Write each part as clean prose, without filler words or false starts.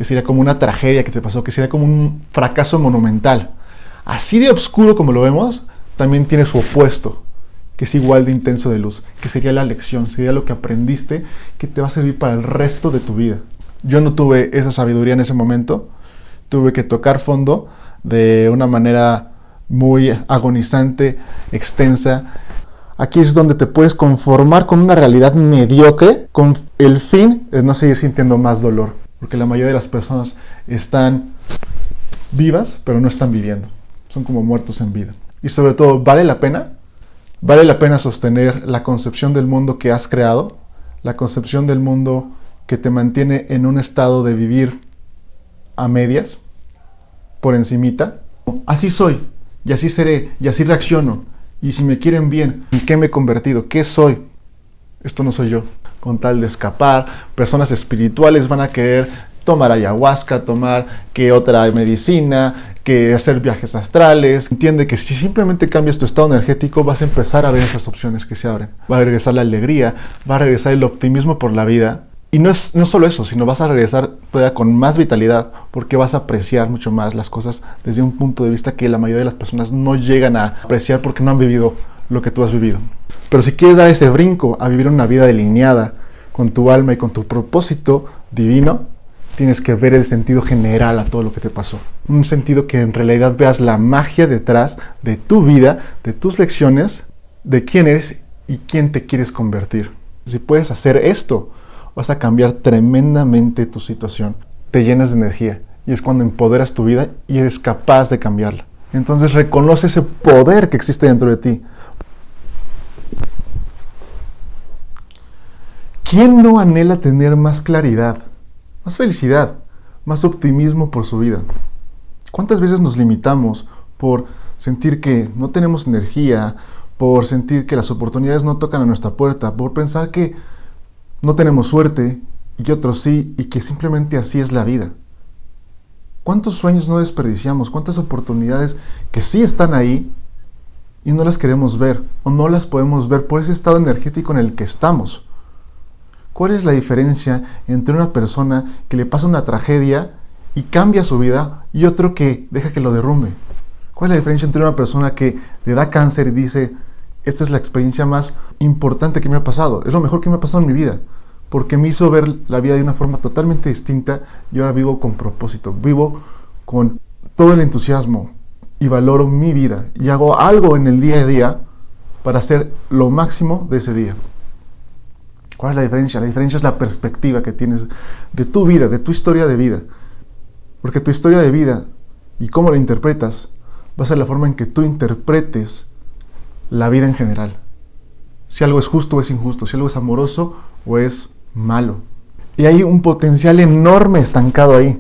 que sería como una tragedia que te pasó, que sería como un fracaso monumental. Así de oscuro como lo vemos, también tiene su opuesto, que es igual de intenso de luz, que sería la lección, sería lo que aprendiste, que te va a servir para el resto de tu vida. Yo no tuve esa sabiduría en ese momento, tuve que tocar fondo de una manera muy agonizante, extensa. Aquí es donde te puedes conformar con una realidad mediocre, con el fin de no seguir sintiendo más dolor, porque la mayoría de las personas están vivas, pero no están viviendo, son como muertos en vida. Y sobre todo, ¿vale la pena? ¿Vale la pena sostener la concepción del mundo que has creado? La concepción del mundo que te mantiene en un estado de vivir a medias, por encimita. Así soy, y así seré, y así reacciono. Y si me quieren bien, ¿en qué me he convertido? ¿Qué soy? Esto no soy yo. Con tal de escapar, personas espirituales van a querer tomar ayahuasca, tomar que otra medicina, que hacer viajes astrales. Entiende que si simplemente cambias tu estado energético, vas a empezar a ver esas opciones que se abren. Va a regresar la alegría, va a regresar el optimismo por la vida. Y no solo eso, sino vas a regresar todavía con más vitalidad, porque vas a apreciar mucho más las cosas desde un punto de vista que la mayoría de las personas no llegan a apreciar porque no han vivido lo que tú has vivido. Pero si quieres dar ese brinco a vivir una vida alineada con tu alma y con tu propósito divino, tienes que ver el sentido general a todo lo que te pasó. Un sentido que en realidad veas la magia detrás de tu vida, de tus lecciones, de quién eres y quién te quieres convertir. Si puedes hacer esto, vas a cambiar tremendamente tu situación. Te llenas de energía y es cuando empoderas tu vida y eres capaz de cambiarla. Entonces reconoce ese poder que existe dentro de ti. ¿Quién no anhela tener más claridad, más felicidad, más optimismo por su vida? ¿Cuántas veces nos limitamos por sentir que no tenemos energía, por sentir que las oportunidades no tocan a nuestra puerta, por pensar que no tenemos suerte y que otros sí, y que simplemente así es la vida? ¿Cuántos sueños no desperdiciamos? ¿Cuántas oportunidades que sí están ahí y no las queremos ver o no las podemos ver por ese estado energético en el que estamos? ¿Cuál es la diferencia entre una persona que le pasa una tragedia y cambia su vida y otro que deja que lo derrumbe? ¿Cuál es la diferencia entre una persona que le da cáncer y dice: esta es la experiencia más importante que me ha pasado, es lo mejor que me ha pasado en mi vida, porque me hizo ver la vida de una forma totalmente distinta y ahora vivo con propósito, vivo con todo el entusiasmo y valoro mi vida y hago algo en el día a día para hacer lo máximo de ese día? ¿Cuál es la diferencia? La diferencia es la perspectiva que tienes de tu vida, de tu historia de vida, porque tu historia de vida y cómo la interpretas va a ser la forma en que tú interpretes la vida en general. Si algo es justo o es injusto, si algo es amoroso o es malo. Y hay un potencial enorme estancado ahí.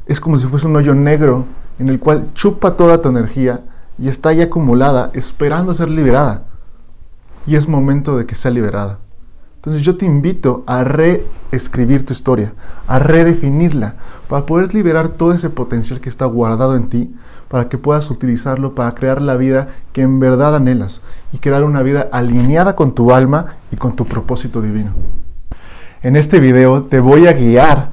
Es como si fuese un hoyo negro en el cual chupa toda tu energía y está ahí acumulada, esperando ser liberada. Y es momento de que sea liberada. Entonces yo te invito a reescribir tu historia, a redefinirla, para poder liberar todo ese potencial que está guardado en ti, para que puedas utilizarlo para crear la vida que en verdad anhelas y crear una vida alineada con tu alma y con tu propósito divino. En este video te voy a guiar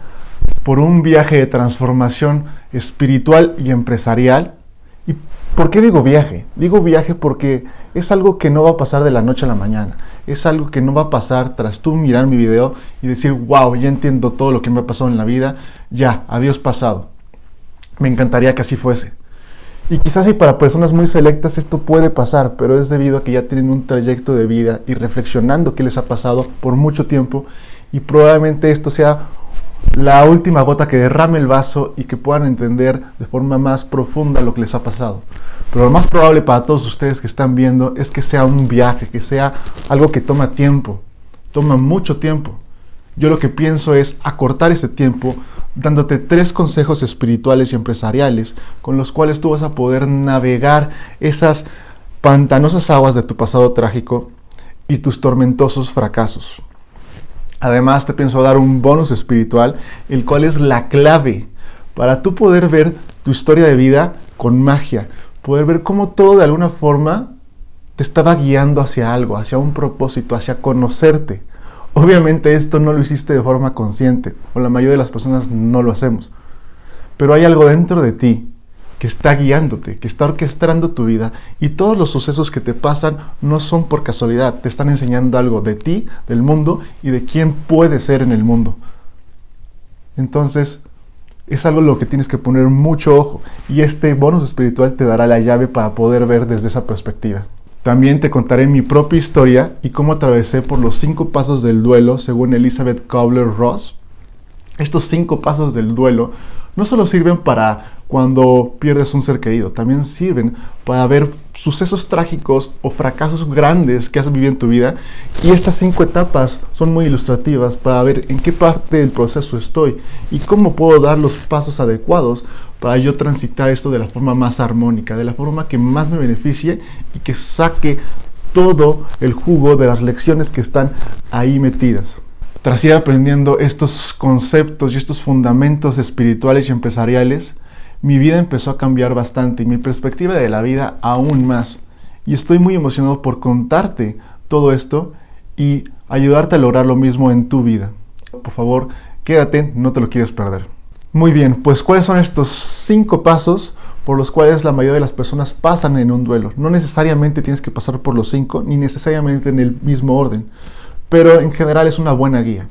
por un viaje de transformación espiritual y empresarial. ¿Y por qué digo viaje? Digo viaje porque es algo que no va a pasar de la noche a la mañana. Es algo que no va a pasar tras tú mirar mi video y decir: wow, ya entiendo todo lo que me ha pasado en la vida, ya, adiós pasado. Me encantaría que así fuese. Y quizás y para personas muy selectas esto puede pasar, pero es debido a que ya tienen un trayecto de vida y reflexionando qué les ha pasado por mucho tiempo, y probablemente esto sea la última gota que derrame el vaso y que puedan entender de forma más profunda lo que les ha pasado. Pero lo más probable para todos ustedes que están viendo es que sea un viaje, que sea algo que toma tiempo, toma mucho tiempo. Yo lo que pienso es acortar ese tiempo dándote 3 consejos espirituales y empresariales con los cuales tú vas a poder navegar esas pantanosas aguas de tu pasado trágico y tus tormentosos fracasos. Además, te pienso dar un bonus espiritual, el cual es la clave para tú poder ver tu historia de vida con magia, poder ver cómo todo de alguna forma te estaba guiando hacia algo, hacia un propósito, hacia conocerte, Obviamente esto no lo hiciste de forma consciente, o la mayoría de las personas no lo hacemos. Pero hay algo dentro de ti que está guiándote, que está orquestando tu vida, y todos los sucesos que te pasan no son por casualidad, te están enseñando algo de ti, del mundo y de quién puedes ser en el mundo. Entonces, es algo en lo que tienes que poner mucho ojo, y este bonus espiritual te dará la llave para poder ver desde esa perspectiva. También te contaré mi propia historia y cómo atravesé por los 5 pasos del duelo según Elizabeth Kubler-Ross. Estos 5 pasos del duelo no solo sirven para cuando pierdes un ser querido, también sirven para ver sucesos trágicos o fracasos grandes que has vivido en tu vida. Y estas 5 etapas son muy ilustrativas para ver en qué parte del proceso estoy y cómo puedo dar los pasos adecuados para yo transitar esto de la forma más armónica, de la forma que más me beneficie y que saque todo el jugo de las lecciones que están ahí metidas. Tras ir aprendiendo estos conceptos y estos fundamentos espirituales y empresariales, mi vida empezó a cambiar bastante y mi perspectiva de la vida aún más. Y estoy muy emocionado por contarte todo esto y ayudarte a lograr lo mismo en tu vida. Por favor, quédate, no te lo quieres perder. Muy bien, pues ¿cuáles son estos 5 pasos por los cuales la mayoría de las personas pasan en un duelo? No necesariamente tienes que pasar por los 5, ni necesariamente en el mismo orden, pero en general es una buena guía.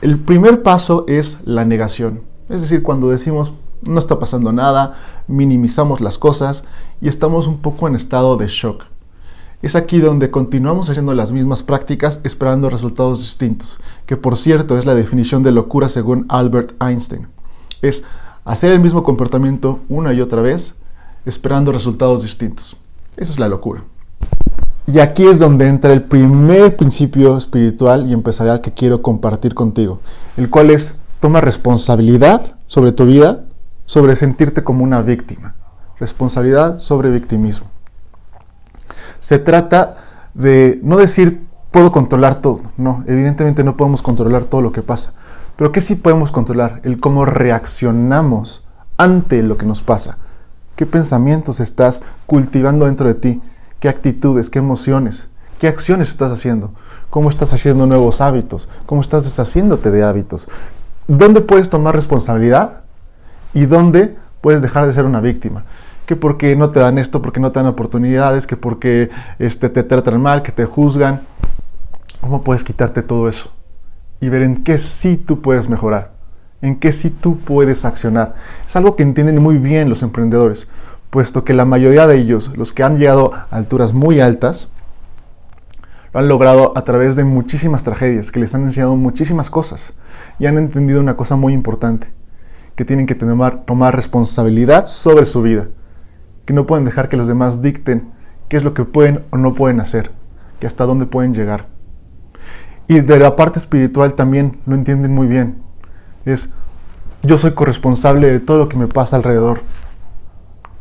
El primer paso es la negación, es decir, cuando decimos no está pasando nada, minimizamos las cosas y estamos un poco en estado de shock. Es aquí donde continuamos haciendo las mismas prácticas esperando resultados distintos, que por cierto es la definición de locura según Albert Einstein. Es hacer el mismo comportamiento una y otra vez esperando resultados distintos. Esa es la locura. Y aquí es donde entra el primer principio espiritual y empresarial que quiero compartir contigo, el cual es: toma responsabilidad sobre tu vida, sobre sentirte como una víctima. Responsabilidad sobre victimismo. Se trata de no decir puedo controlar todo. No, evidentemente no podemos controlar todo lo que pasa. Pero ¿qué sí podemos controlar? El cómo reaccionamos ante lo que nos pasa. ¿Qué pensamientos estás cultivando dentro de ti? ¿Qué actitudes, qué emociones, qué acciones estás haciendo? ¿Cómo estás haciendo nuevos hábitos? ¿Cómo estás deshaciéndote de hábitos? ¿Dónde puedes tomar responsabilidad? ¿Y dónde puedes dejar de ser una víctima? Que porque no te dan esto, porque no te dan oportunidades, que porque te tratan mal, que te juzgan. ¿Cómo puedes quitarte todo eso? Y ver en qué sí tú puedes mejorar, en qué sí tú puedes accionar. Es algo que entienden muy bien los emprendedores, puesto que la mayoría de ellos, los que han llegado a alturas muy altas, lo han logrado a través de muchísimas tragedias, que les han enseñado muchísimas cosas, y han entendido una cosa muy importante, que tienen que tomar responsabilidad sobre su vida, que no pueden dejar que los demás dicten qué es lo que pueden o no pueden hacer, que hasta dónde pueden llegar. Y de la parte espiritual también lo entienden muy bien. Es: yo soy corresponsable de todo lo que me pasa alrededor.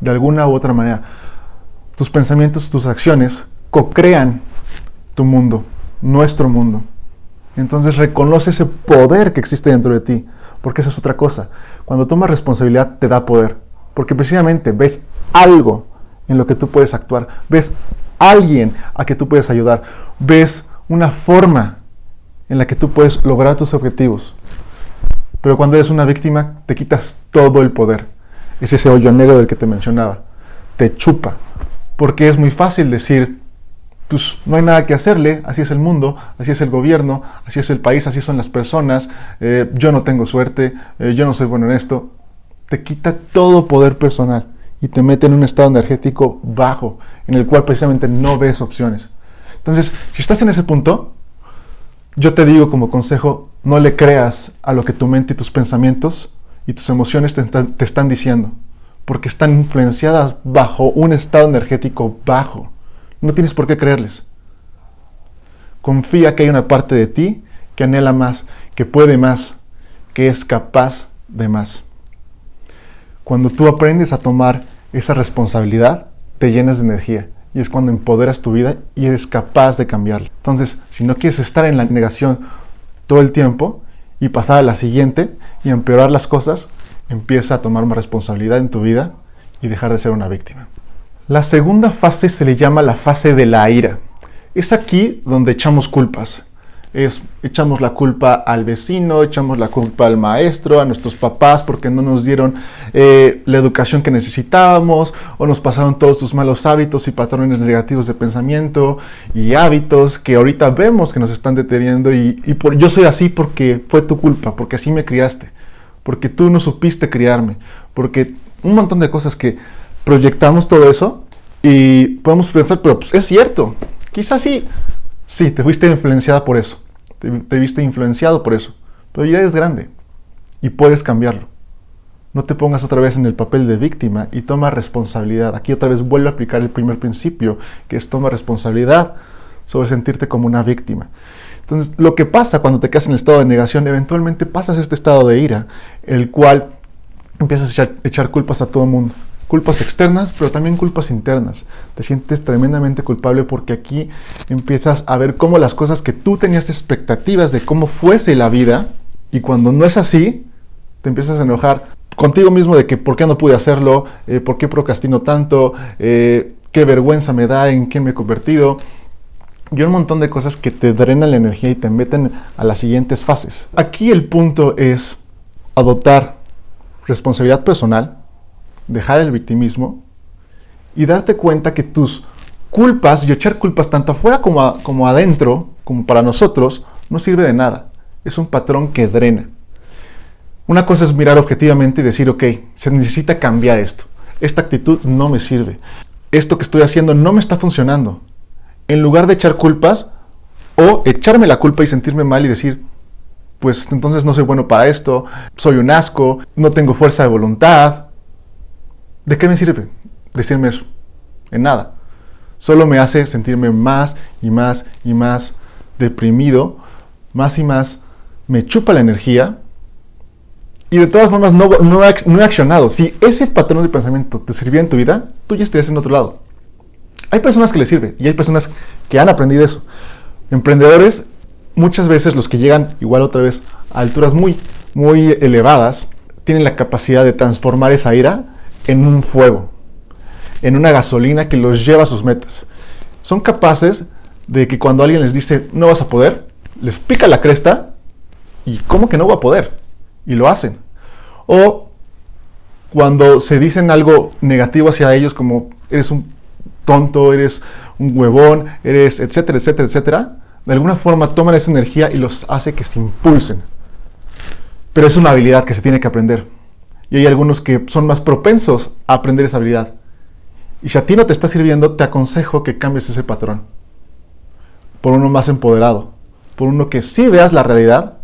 De alguna u otra manera, tus pensamientos, tus acciones co-crean tu mundo, nuestro mundo. Entonces reconoce ese poder que existe dentro de ti, porque esa es otra cosa. Cuando tomas responsabilidad te da poder, porque precisamente ves algo en lo que tú puedes actuar, ves a alguien a que tú puedes ayudar, ves una forma en la que tú puedes lograr tus objetivos. Pero cuando eres una víctima, te quitas todo el poder. Es ese hoyo negro del que te mencionaba. Te chupa. Porque es muy fácil decir, pues no hay nada que hacerle, así es el mundo, así es el gobierno, así es el país, así son las personas, yo no tengo suerte, yo no soy bueno en esto. Te quita todo poder personal y te mete en un estado energético bajo, en el cual precisamente no ves opciones. Entonces, si estás en ese punto, yo te digo como consejo, no le creas a lo que tu mente y tus pensamientos y tus emociones te están diciendo, porque están influenciadas bajo un estado energético bajo. No tienes por qué creerles. Confía que hay una parte de ti que anhela más, que puede más, que es capaz de más. Cuando tú aprendes a tomar esa responsabilidad, te llenas de energía. Y es cuando empoderas tu vida y eres capaz de cambiarla. Entonces, si no quieres estar en la negación todo el tiempo y pasar a la siguiente y empeorar las cosas, empieza a tomar más responsabilidad en tu vida y dejar de ser una víctima. La segunda fase se le llama la fase de la ira. Es aquí donde echamos culpas. echamos la culpa al vecino, echamos la culpa al maestro, a nuestros papás porque no nos dieron la educación que necesitábamos, o nos pasaron todos sus malos hábitos y patrones negativos de pensamiento y hábitos que ahorita vemos que nos están deteniendo yo soy así porque fue tu culpa, porque así me criaste, porque tú no supiste criarme, porque un montón de cosas que proyectamos todo eso y podemos pensar, pero pues es cierto, quizás sí, te fuiste influenciada por eso, te viste influenciado por eso, pero ya eres grande y puedes cambiarlo. No te pongas otra vez en el papel de víctima y toma responsabilidad. Aquí otra vez vuelve a aplicar el primer principio, que es toma responsabilidad sobre sentirte como una víctima. Entonces, lo que pasa cuando te quedas en el estado de negación, eventualmente pasas este estado de ira, el cual empiezas a echar culpas a todo el mundo. Culpas externas, pero también culpas internas. Te sientes tremendamente culpable porque aquí empiezas a ver cómo las cosas que tú tenías expectativas de cómo fuese la vida, y cuando no es así, te empiezas a enojar contigo mismo de que por qué no pude hacerlo, por qué procrastino tanto, qué vergüenza me da, en quién me he convertido, y un montón de cosas que te drenan la energía y te meten a las siguientes fases. Aquí el punto es adoptar responsabilidad personal, dejar el victimismo y darte cuenta que tus culpas y echar culpas tanto afuera como adentro, como para nosotros, no sirve de nada. Es un patrón que drena. Una cosa es mirar objetivamente y decir, ok, se necesita cambiar esto. Esta actitud no me sirve. Esto que estoy haciendo no me está funcionando. En lugar de echar culpas o echarme la culpa y sentirme mal y decir, pues entonces no soy bueno para esto, soy un asco, no tengo fuerza de voluntad. ¿De qué me sirve decirme eso? En nada. Solo me hace sentirme más y más y más deprimido, más y más me chupa la energía, y de todas formas no he accionado. Si ese patrón de pensamiento te sirviera en tu vida, tú ya estarías en otro lado. Hay personas que les sirve y hay personas que han aprendido eso. Emprendedores, muchas veces los que llegan igual otra vez a alturas muy, muy elevadas, tienen la capacidad de transformar esa ira en un fuego, en una gasolina que los lleva a sus metas. Son capaces de que cuando alguien les dice no vas a poder, les pica la cresta y ¿cómo que no va a poder? Y lo hacen. O cuando se dicen algo negativo hacia ellos, como eres un tonto, eres un huevón, eres etcétera, etcétera, etcétera, de alguna forma toman esa energía y los hace que se impulsen. Pero es una habilidad que se tiene que aprender. Y hay algunos que son más propensos a aprender esa habilidad. Y si a ti no te está sirviendo, te aconsejo que cambies ese patrón por uno más empoderado, por uno que sí veas la realidad.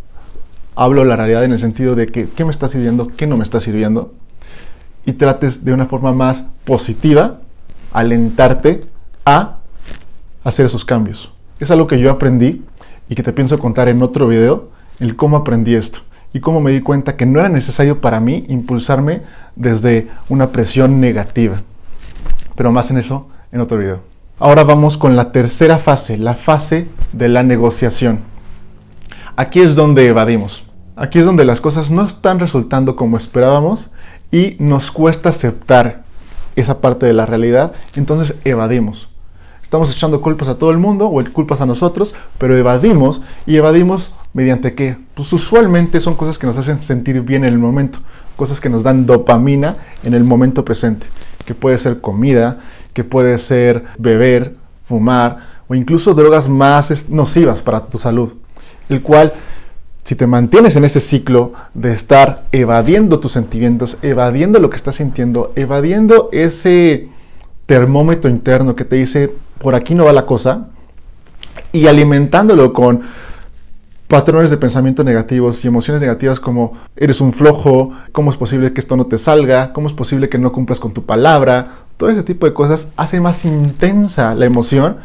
Hablo de la realidad en el sentido de que qué me está sirviendo, qué no me está sirviendo, y trates de una forma más positiva, alentarte a hacer esos cambios. Es algo que yo aprendí y que te pienso contar en otro video, el cómo aprendí esto y cómo me di cuenta que no era necesario para mí impulsarme desde una presión negativa. Pero más en eso en otro video. Ahora vamos con la tercera fase, la fase de la negociación. Aquí es donde evadimos. Aquí es donde las cosas no están resultando como esperábamos y nos cuesta aceptar esa parte de la realidad, entonces evadimos. Estamos echando culpas a todo el mundo o culpas a nosotros, pero evadimos, y evadimos mediante ¿qué? Pues usualmente son cosas que nos hacen sentir bien en el momento, cosas que nos dan dopamina en el momento presente, que puede ser comida, que puede ser beber, fumar o incluso drogas más nocivas para tu salud, el cual, si te mantienes en ese ciclo de estar evadiendo tus sentimientos, evadiendo lo que estás sintiendo, evadiendo ese termómetro interno que te dice por aquí no va la cosa, y alimentándolo con patrones de pensamiento negativos y emociones negativas como eres un flojo, cómo es posible que esto no te salga, cómo es posible que no cumplas con tu palabra, todo ese tipo de cosas hace más intensa la emoción.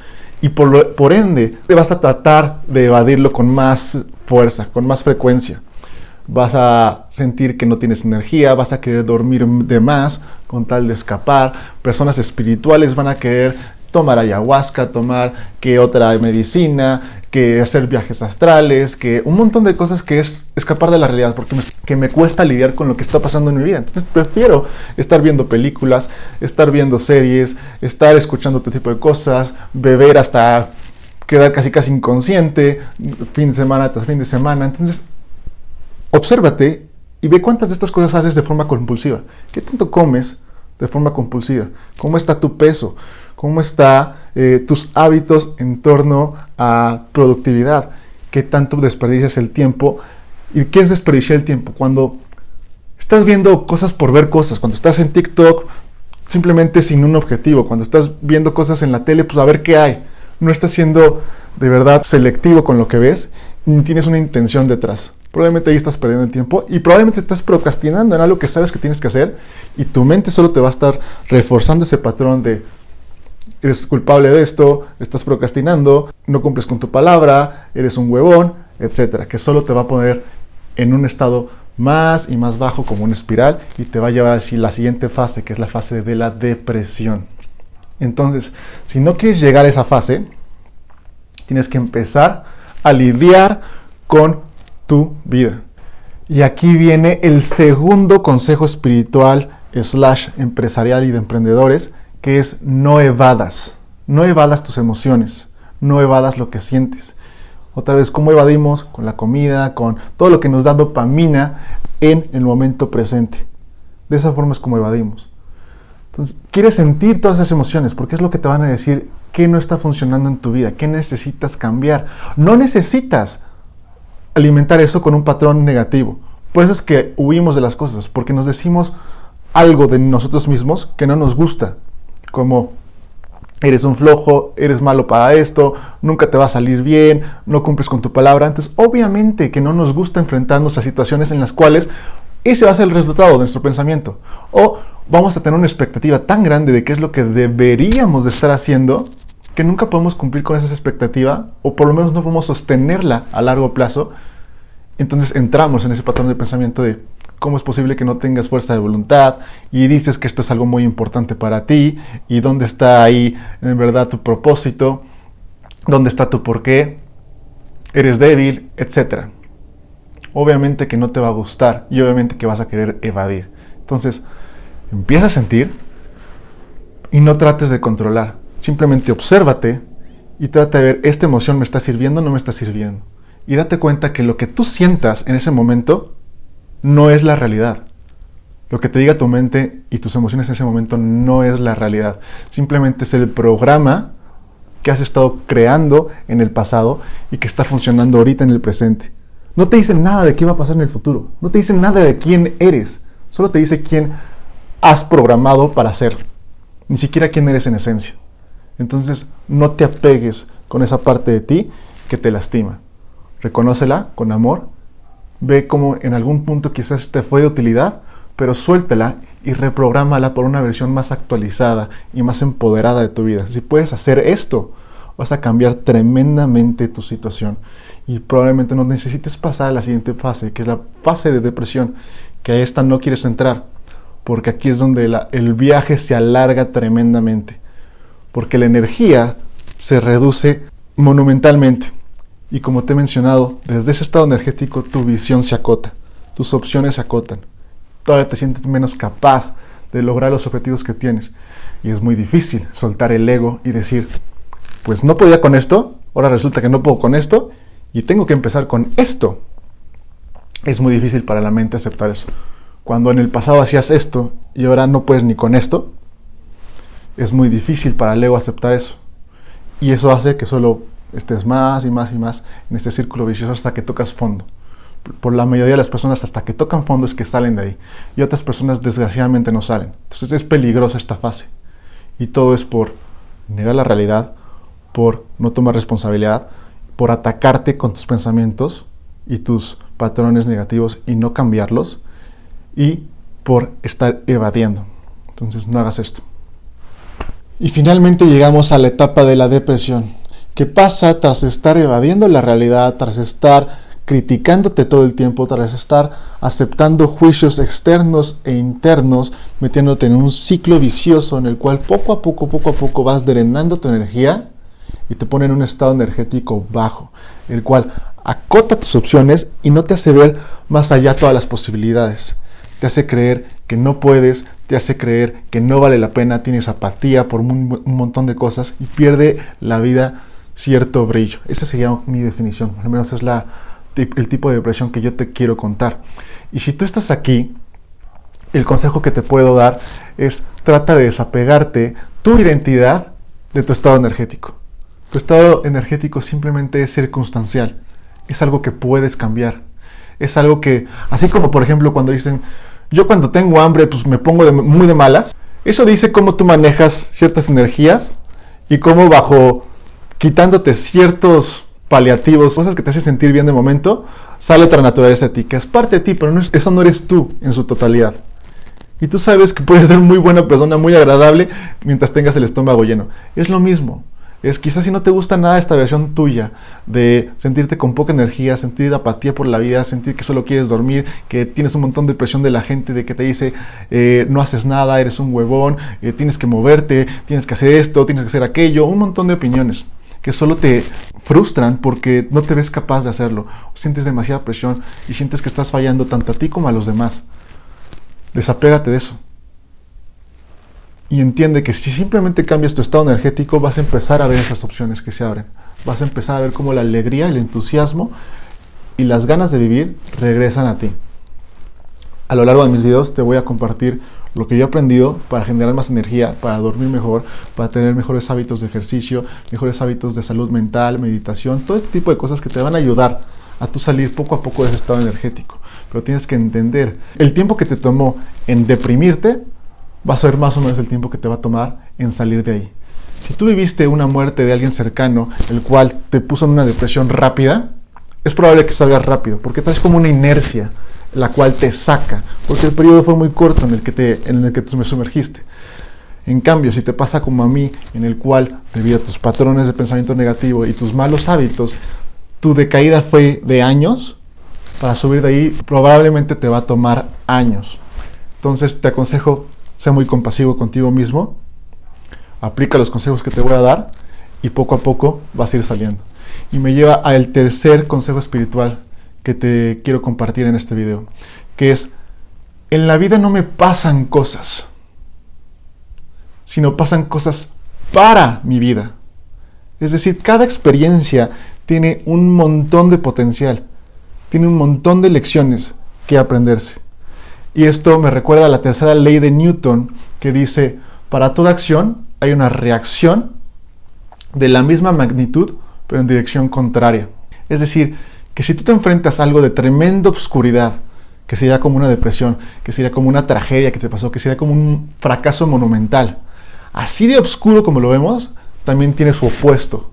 Y por ende, te vas a tratar de evadirlo con más fuerza, con más frecuencia. Vas a sentir que no tienes energía, vas a querer dormir de más con tal de escapar. Personas espirituales van a querer tomar ayahuasca, tomar que otra medicina, que hacer viajes astrales, que un montón de cosas que es escapar de la realidad, porque me cuesta lidiar con lo que está pasando en mi vida. Entonces prefiero estar viendo películas, estar viendo series, estar escuchando este tipo de cosas, beber hasta quedar casi inconsciente, fin de semana tras fin de semana. Entonces, obsérvate y ve cuántas de estas cosas haces de forma compulsiva. ¿Qué tanto comes de forma compulsiva? ¿Cómo está tu peso? ¿Cómo están tus hábitos en torno a productividad? ¿Qué tanto desperdicias el tiempo? ¿Y qué es desperdiciar el tiempo? Cuando estás viendo cosas por ver cosas, cuando estás en TikTok simplemente sin un objetivo, cuando estás viendo cosas en la tele, pues a ver qué hay. No estás siendo de verdad selectivo con lo que ves, ni tienes una intención detrás. Probablemente ahí estás perdiendo el tiempo y probablemente estás procrastinando en algo que sabes que tienes que hacer y tu mente solo te va a estar reforzando ese patrón de eres culpable de esto, estás procrastinando, no cumples con tu palabra, eres un huevón, etcétera, que solo te va a poner en un estado más y más bajo como una espiral y te va a llevar a la siguiente fase, que es la fase de la depresión. Entonces, si no quieres llegar a esa fase, tienes que empezar a lidiar con tu vida. Y aquí viene el segundo consejo espiritual / empresarial y de emprendedores, que es no evadas. No evadas tus emociones, no evadas lo que sientes. Otra vez, ¿cómo evadimos? Con la comida, con todo lo que nos da dopamina en el momento presente. De esa forma es como evadimos. Entonces, quieres sentir todas esas emociones, porque es lo que te van a decir qué no está funcionando en tu vida, qué necesitas cambiar. No necesitas alimentar eso con un patrón negativo. Por eso es que huimos de las cosas, porque nos decimos algo de nosotros mismos que no nos gusta, como eres un flojo, eres malo para esto, nunca te va a salir bien, no cumples con tu palabra. Entonces, obviamente que no nos gusta enfrentarnos a situaciones en las cuales ese va a ser el resultado de nuestro pensamiento. O vamos a tener una expectativa tan grande de qué es lo que deberíamos de estar haciendo, que nunca podemos cumplir con esa expectativa, o por lo menos no podemos sostenerla a largo plazo. Entonces entramos en ese patrón de pensamiento de cómo es posible que no tengas fuerza de voluntad y dices que esto es algo muy importante para ti y dónde está ahí en verdad tu propósito, dónde está tu porqué, eres débil, etc. Obviamente que no te va a gustar y obviamente que vas a querer evadir. Entonces, empieza a sentir y no trates de controlar. Simplemente obsérvate y trata de ver, ¿esta emoción me está sirviendo o no me está sirviendo? Y date cuenta que lo que tú sientas en ese momento no es la realidad. Lo que te diga tu mente y tus emociones en ese momento no es la realidad. Simplemente es el programa que has estado creando en el pasado y que está funcionando ahorita en el presente. No te dicen nada de qué va a pasar en el futuro. No te dicen nada de quién eres. Solo te dice quién has programado para ser. Ni siquiera quién eres en esencia. Entonces, no te apegues con esa parte de ti que te lastima. Reconócela con amor. Ve cómo en algún punto quizás te fue de utilidad, pero suéltala y reprográmala por una versión más actualizada y más empoderada de tu vida. Si puedes hacer esto, vas a cambiar tremendamente tu situación y probablemente no necesites pasar a la siguiente fase, que es la fase de depresión, que a esta no quieres entrar, porque aquí es donde el viaje se alarga tremendamente, porque la energía se reduce monumentalmente. Y como te he mencionado, desde ese estado energético tu visión se acota, tus opciones se acotan. Todavía te sientes menos capaz de lograr los objetivos que tienes. Y es muy difícil soltar el ego y decir, pues no podía con esto, ahora resulta que no puedo con esto y tengo que empezar con esto. Es muy difícil para la mente aceptar eso. Cuando en el pasado hacías esto y ahora no puedes ni con esto, es muy difícil para el ego aceptar eso. Y eso hace que solo estés más y más y más en este círculo vicioso hasta que tocas fondo. Por la mayoría de las personas hasta que tocan fondo es que salen de ahí. Y otras personas desgraciadamente no salen. Entonces es peligrosa esta fase. Y todo es por negar la realidad, por no tomar responsabilidad, por atacarte con tus pensamientos y tus patrones negativos y no cambiarlos, y por estar evadiendo. Entonces no hagas esto. Y finalmente llegamos a la etapa de la depresión. ¿Qué pasa tras estar evadiendo la realidad, tras estar criticándote todo el tiempo, tras estar aceptando juicios externos e internos, metiéndote en un ciclo vicioso en el cual poco a poco vas drenando tu energía y te pone en un estado energético bajo, el cual acota tus opciones y no te hace ver más allá todas las posibilidades? Te hace creer que no puedes, te hace creer que no vale la pena, tienes apatía por un montón de cosas y pierde la vida cierto brillo. Esa sería mi definición, al menos es el tipo de depresión que yo te quiero contar. Y si tú estás aquí, el consejo que te puedo dar es trata de desapegarte tu identidad de tu estado energético. Tu estado energético simplemente es circunstancial, es algo que puedes cambiar. Es algo que, así como por ejemplo cuando dicen, yo cuando tengo hambre pues me pongo muy de malas, eso dice cómo tú manejas ciertas energías y cómo quitándote ciertos paliativos, cosas que te hacen sentir bien de momento, sale otra naturaleza de ti, que es parte de ti, pero eso no eres tú en su totalidad. Y tú sabes que puedes ser muy buena persona, muy agradable, mientras tengas el estómago lleno. Es lo mismo. Es quizás si no te gusta nada esta versión tuya de sentirte con poca energía, sentir apatía por la vida, sentir que solo quieres dormir, que tienes un montón de presión de la gente de que te dice no haces nada, eres un huevón, tienes que moverte, tienes que hacer esto, tienes que hacer aquello, un montón de opiniones que solo te frustran porque no te ves capaz de hacerlo, sientes demasiada presión y sientes que estás fallando tanto a ti como a los demás. Desapégate de eso. Y entiende que si simplemente cambias tu estado energético, vas a empezar a ver esas opciones que se abren. Vas a empezar a ver cómo la alegría, el entusiasmo y las ganas de vivir regresan a ti. A lo largo de mis videos te voy a compartir lo que yo he aprendido para generar más energía, para dormir mejor, para tener mejores hábitos de ejercicio, mejores hábitos de salud mental, meditación, todo este tipo de cosas que te van a ayudar a tú salir poco a poco de ese estado energético. Pero tienes que entender, el tiempo que te tomó en deprimirte va a ser más o menos el tiempo que te va a tomar en salir de ahí. Si tú viviste una muerte de alguien cercano, el cual te puso en una depresión rápida, es probable que salgas rápido, porque traes como una inercia, la cual te saca, porque el periodo fue muy corto en el que te me sumergiste. En cambio, si te pasa como a mí, en el cual, debido a tus patrones de pensamiento negativo y tus malos hábitos, tu decaída fue de años, para subir de ahí probablemente te va a tomar años. Entonces te aconsejo, sé muy compasivo contigo mismo, aplica los consejos que te voy a dar y poco a poco vas a ir saliendo. Y me lleva al tercer consejo espiritual que te quiero compartir en este video, que es, en la vida no me pasan cosas, sino pasan cosas para mi vida. Es decir, cada experiencia tiene un montón de potencial, tiene un montón de lecciones que aprenderse. Y esto me recuerda a la tercera ley de Newton, que dice, para toda acción hay una reacción de la misma magnitud, pero en dirección contraria. Es decir, que si tú te enfrentas a algo de tremenda obscuridad, que sería como una depresión, que sería como una tragedia que te pasó, que sería como un fracaso monumental, así de oscuro como lo vemos, también tiene su opuesto,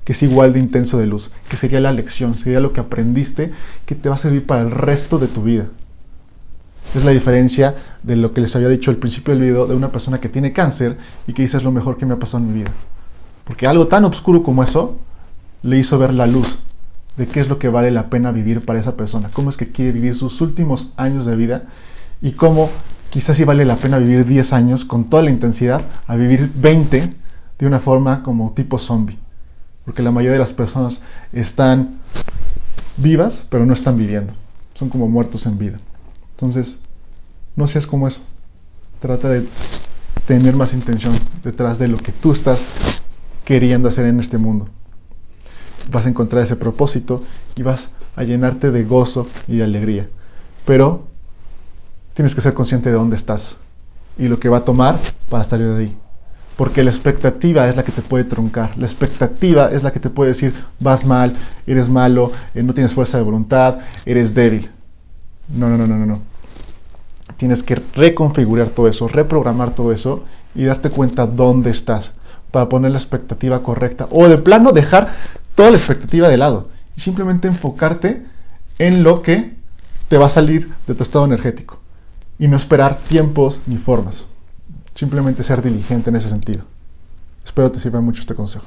que es igual de intenso de luz, que sería la lección, sería lo que aprendiste, que te va a servir para el resto de tu vida. Es la diferencia de lo que les había dicho al principio del video de una persona que tiene cáncer y que dice es lo mejor que me ha pasado en mi vida. Porque algo tan oscuro como eso le hizo ver la luz de qué es lo que vale la pena vivir para esa persona, cómo es que quiere vivir sus últimos años de vida y cómo quizás sí vale la pena vivir 10 años con toda la intensidad a vivir 20 de una forma como tipo zombie. Porque la mayoría de las personas están vivas, pero no están viviendo. Son como muertos en vida. Entonces, no seas como eso. Trata de tener más intención detrás de lo que tú estás queriendo hacer en este mundo. Vas a encontrar ese propósito y vas a llenarte de gozo y de alegría. Pero tienes que ser consciente de dónde estás y lo que va a tomar para salir de ahí. Porque la expectativa es la que te puede truncar. La expectativa es la que te puede decir, vas mal, eres malo, no tienes fuerza de voluntad, eres débil. No. Tienes que reconfigurar todo eso, reprogramar todo eso y darte cuenta dónde estás para poner la expectativa correcta. O de plano dejar toda la expectativa de lado y simplemente enfocarte en lo que te va a salir de tu estado energético. Y no esperar tiempos ni formas. Simplemente ser diligente en ese sentido. Espero te sirva mucho este consejo.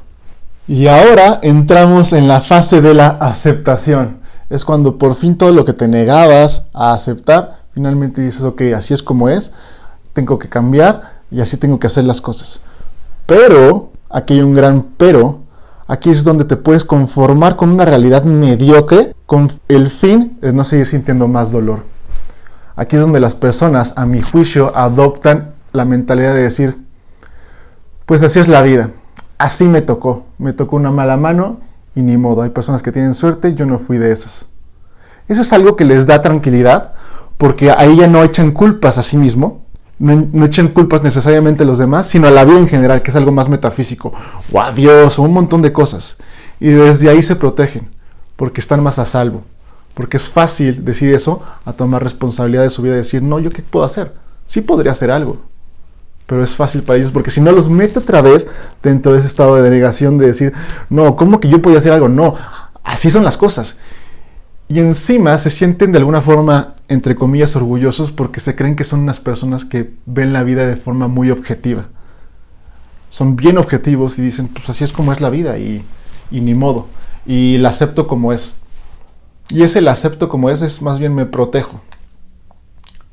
Y ahora entramos en la fase de la aceptación. Es cuando por fin todo lo que te negabas a aceptar, finalmente dices, ok, así es como es, tengo que cambiar y así tengo que hacer las cosas. Pero, aquí hay un gran pero, aquí es donde te puedes conformar con una realidad mediocre con el fin de no seguir sintiendo más dolor. Aquí es donde las personas, a mi juicio, adoptan la mentalidad de decir, pues así es la vida, así me tocó una mala mano y ni modo, hay personas que tienen suerte, yo no fui de esas. Eso es algo que les da tranquilidad, porque ahí ya no echan culpas a sí mismo, no echan culpas necesariamente a los demás, sino a la vida en general, que es algo más metafísico, o a Dios, o un montón de cosas. Y desde ahí se protegen, porque están más a salvo, porque es fácil decir eso, a tomar responsabilidad de su vida y decir, no, ¿yo qué puedo hacer? Sí podría hacer algo, pero es fácil para ellos, porque si no los mete otra vez dentro de ese estado de negación de decir, no, ¿cómo que yo podía hacer algo? No, así son las cosas. Y encima se sienten de alguna forma, entre comillas, orgullosos porque se creen que son unas personas que ven la vida de forma muy objetiva. Son bien objetivos y dicen, pues así es como es la vida y ni modo. Y la acepto como es. Y ese la acepto como es más bien me protejo.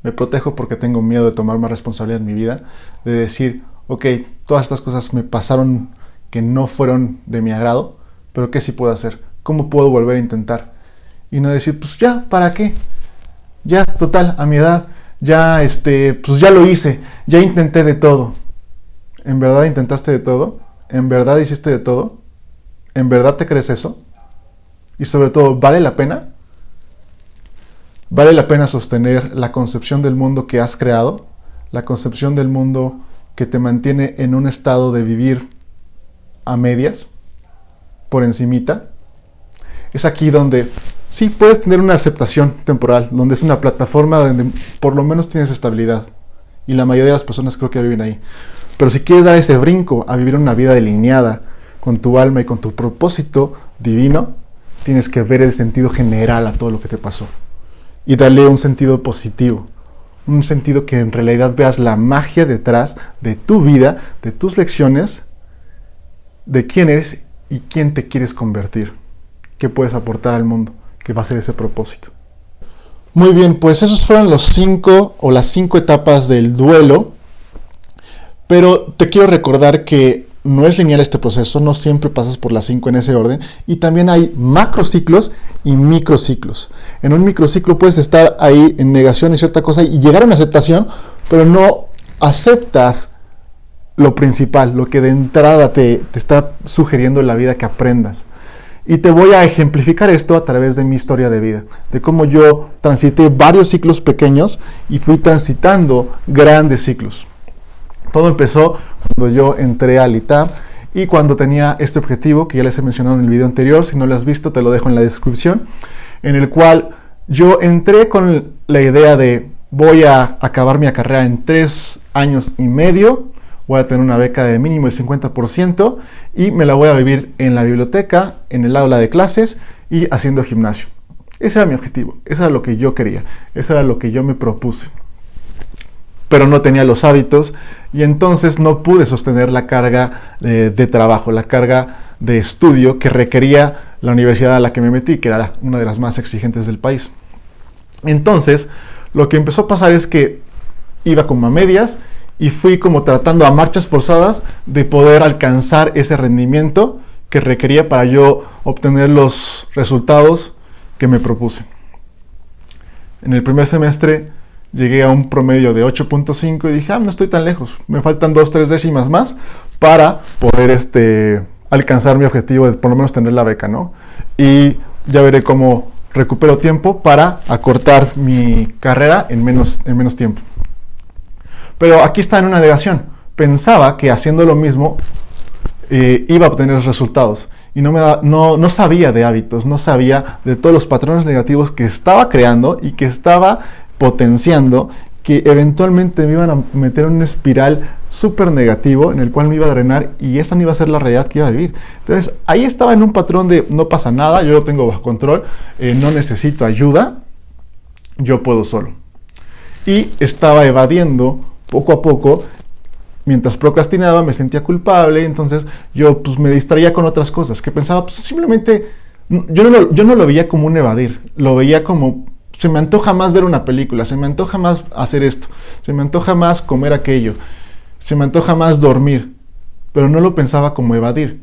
Me protejo porque tengo miedo de tomar más responsabilidad en mi vida, de decir, ok, todas estas cosas me pasaron que no fueron de mi agrado, pero ¿qué sí puedo hacer? ¿Cómo puedo volver a intentar? Y no decir, pues ya, ¿para qué? Ya, total, a mi edad, ya, pues ya lo hice, ya intenté de todo. ¿En verdad intentaste de todo? ¿En verdad hiciste de todo? ¿En verdad te crees eso? Y sobre todo, ¿vale la pena? ¿Vale la pena sostener la concepción del mundo que has creado? La concepción del mundo que te mantiene en un estado de vivir a medias, por encimita. Es aquí donde sí puedes tener una aceptación temporal, donde es una plataforma donde por lo menos tienes estabilidad. Y la mayoría de las personas creo que viven ahí. Pero si quieres dar ese brinco a vivir una vida delineada con tu alma y con tu propósito divino, tienes que ver el sentido general a todo lo que te pasó. Y darle un sentido positivo. Un sentido que en realidad veas la magia detrás de tu vida, de tus lecciones, de quién eres y quién te quieres convertir. ¿Qué puedes aportar al mundo? Que va a ser ese propósito. Muy bien, pues esos fueron las 5 etapas del duelo. Pero te quiero recordar que no es lineal este proceso, no siempre pasas por las 5 en ese orden. Y también hay macrociclos y microciclos. En un microciclo puedes estar ahí en negación y cierta cosa y llegar a una aceptación, pero no aceptas lo principal, lo que de entrada te está sugiriendo en la vida que aprendas. Y te voy a ejemplificar esto a través de mi historia de vida, de cómo yo transité varios ciclos pequeños y fui transitando grandes ciclos. Todo empezó cuando yo entré al ITAM y cuando tenía este objetivo, que ya les he mencionado en el video anterior, si no lo has visto te lo dejo en la descripción, en el cual yo entré con la idea de voy a acabar mi carrera en 3 años y medio, voy a tener una beca de mínimo el 50% y me la voy a vivir en la biblioteca, en el aula de clases y haciendo gimnasio. Ese era mi objetivo, eso era lo que yo quería, eso era lo que yo me propuse. Pero no tenía los hábitos y entonces no pude sostener la carga de trabajo, la carga de estudio que requería la universidad a la que me metí, que era una de las más exigentes del país. Entonces, lo que empezó a pasar es que iba como a medias y fui como tratando a marchas forzadas de poder alcanzar ese rendimiento que requería para yo obtener los resultados que me propuse. En el primer semestre llegué a un promedio de 8.5 y dije, no estoy tan lejos, me faltan 2-3 décimas más para poder alcanzar mi objetivo de por lo menos tener la beca, ¿no? Y ya veré cómo recupero tiempo para acortar mi carrera en menos tiempo. Pero aquí está en una negación. Pensaba que haciendo lo mismo iba a obtener resultados y no sabía de hábitos, no sabía de todos los patrones negativos que estaba creando y que estaba potenciando, que eventualmente me iban a meter en una espiral súper negativo en el cual me iba a drenar y esa no iba a ser la realidad que iba a vivir. Entonces ahí estaba en un patrón de no pasa nada, yo lo tengo bajo control, no necesito ayuda, yo puedo solo. Y estaba evadiendo poco a poco. Mientras procrastinaba me sentía culpable, entonces yo me distraía con otras cosas que pensaba simplemente, yo no lo veía como un evadir, lo veía como se me antoja más ver una película, se me antoja más hacer esto, se me antoja más comer aquello, se me antoja más dormir, pero no lo pensaba como evadir.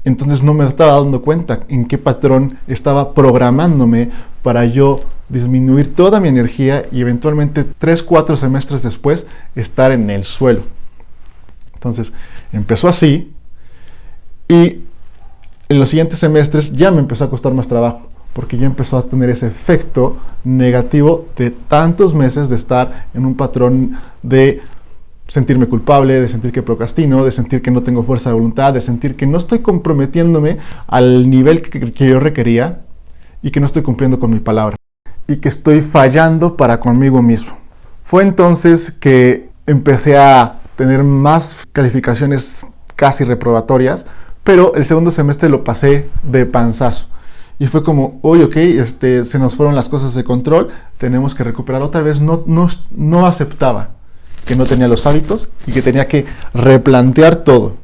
Entonces no me estaba dando cuenta en qué patrón estaba programándome para yo disminuir toda mi energía y eventualmente 3-4 semestres después estar en el suelo. Entonces empezó así Y en los siguientes semestres ya me empezó a costar más trabajo, porque ya empezó a tener ese efecto negativo de tantos meses de estar en un patrón de sentirme culpable, de sentir que procrastino, de sentir que no tengo fuerza de voluntad, de sentir que no estoy comprometiéndome al nivel que yo requería y que no estoy cumpliendo con mi palabra y que estoy fallando para conmigo mismo. Fue entonces que empecé a tener más calificaciones casi reprobatorias, pero el segundo semestre lo pasé de panzazo. Y fue como, oye, ok, se nos fueron las cosas de control, tenemos que recuperar otra vez. No aceptaba que no tenía los hábitos y que tenía que replantear todo.